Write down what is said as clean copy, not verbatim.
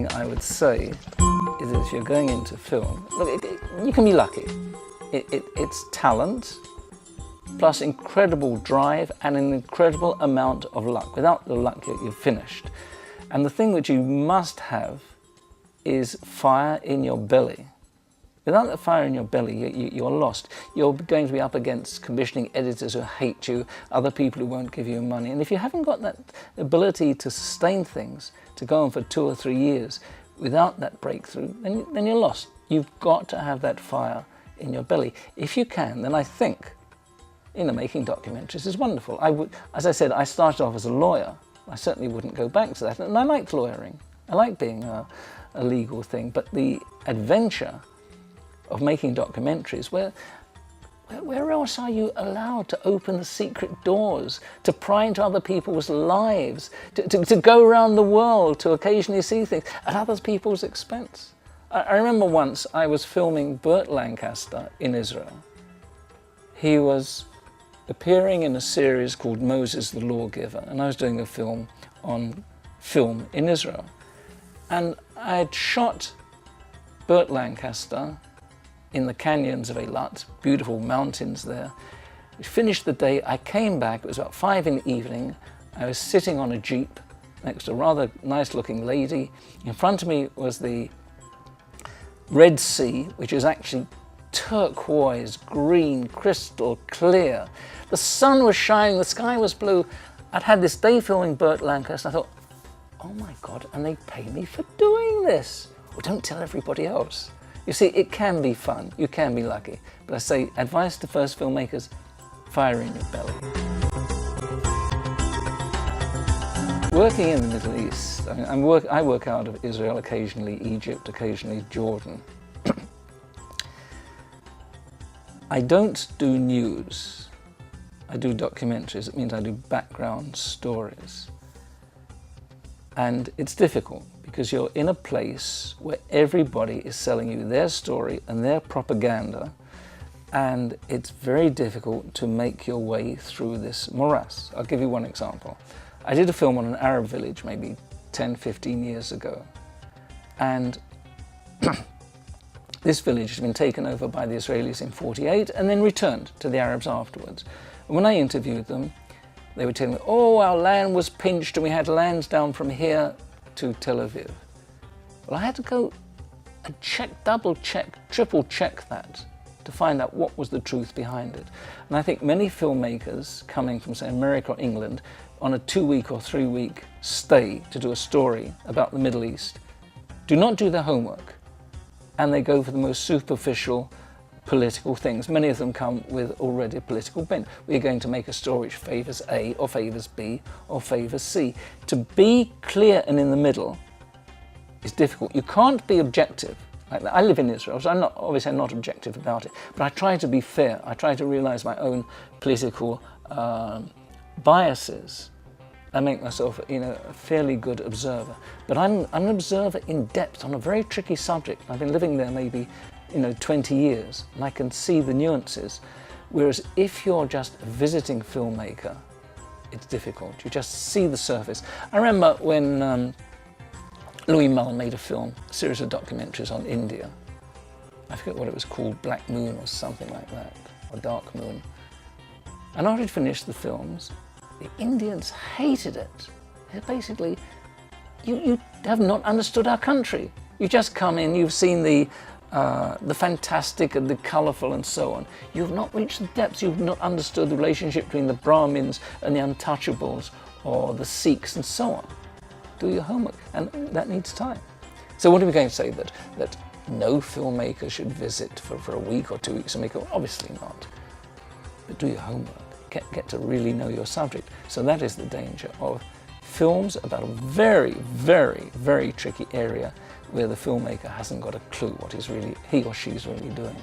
I would say is if you're going into film, look, you can be lucky. It's talent, plus incredible drive and an incredible amount of luck. Without the luck, you're finished. And the thing which you must have is fire in your belly. Without that fire in your belly, you're lost. You're going to be up against commissioning editors who hate you, other people who won't give you money. And if you haven't got that ability to sustain things, to go on for 2 or 3 years without that breakthrough, then you're lost. You've got to have that fire in your belly. If you can, then I think, making documentaries is wonderful. As I said, I started off as a lawyer. I certainly wouldn't go back to that. And I liked lawyering. I liked being a legal thing. But the adventure of making documentaries, where else are you allowed to open the secret doors, to pry into other people's lives, to go around the world, to occasionally see things at other people's expense? I remember once I was filming Burt Lancaster in Israel. He was appearing in a series called Moses the Lawgiver, and I was doing a film on film in Israel. And I had shot Burt Lancaster in the canyons of Eilat, beautiful mountains there. We finished the day, I came back, it was about 5 in the evening. I was sitting on a jeep next to a rather nice looking lady. In front of me was the Red Sea, which is actually turquoise, green, crystal clear. The sun was shining, the sky was blue. I'd had this day filming Burt Lancaster, and I thought, oh my God, and they pay me for doing this. Well, don't tell everybody else. You see, it can be fun, you can be lucky. But I say, advice to first filmmakers, fire in your belly. Working in the Middle East, I work out of Israel, occasionally Egypt, occasionally Jordan. I don't do news, I do documentaries. It means I do background stories. And it's difficult because you're in a place where everybody is selling you their story and their propaganda, and it's very difficult to make your way through this morass. I'll give you one example. I did a film on an Arab village maybe 10, 15 years ago, and this village had been taken over by the Israelis in '48 and then returned to the Arabs afterwards. And when I interviewed them, they were telling me, oh, our land was pinched and we had lands down from here to Tel Aviv. Well, I had to go and check, double check, triple check that to find out what was the truth behind it. And I think many filmmakers coming from, say, America or England on a 2-week or 3-week stay to do a story about the Middle East do not do their homework, and they go for the most superficial political things. Many of them come with already a political bent. We're going to make a story which favours A or favours B or favours C. To be clear and in the middle is difficult. You can't be objective. I live in Israel, so I'm not objective about it, but I try to be fair. I try to realise my own political biases and make myself, a fairly good observer. But I'm an observer in depth on a very tricky subject. I've been living there maybe 20 years, and I can see the nuances. Whereas if you're just a visiting filmmaker, it's difficult. You just see the surface. I remember when Louis Malle made a series of documentaries on India. I forget what it was called, Black Moon or something like that, or Dark Moon. And after he'd finished the films, the Indians hated it. Basically, you have not understood our country. You just come in, you've seen the fantastic and the colourful and so on. You've not reached the depths, you've not understood the relationship between the Brahmins and the untouchables or the Sikhs and so on. Do your homework, and that needs time. So what are we going to say, that no filmmaker should visit for a week or 2 weeks and make it? Obviously not. But do your homework, get to really know your subject. So that is the danger of films about a very, very, very tricky area where the filmmaker hasn't got a clue what he or she's really doing.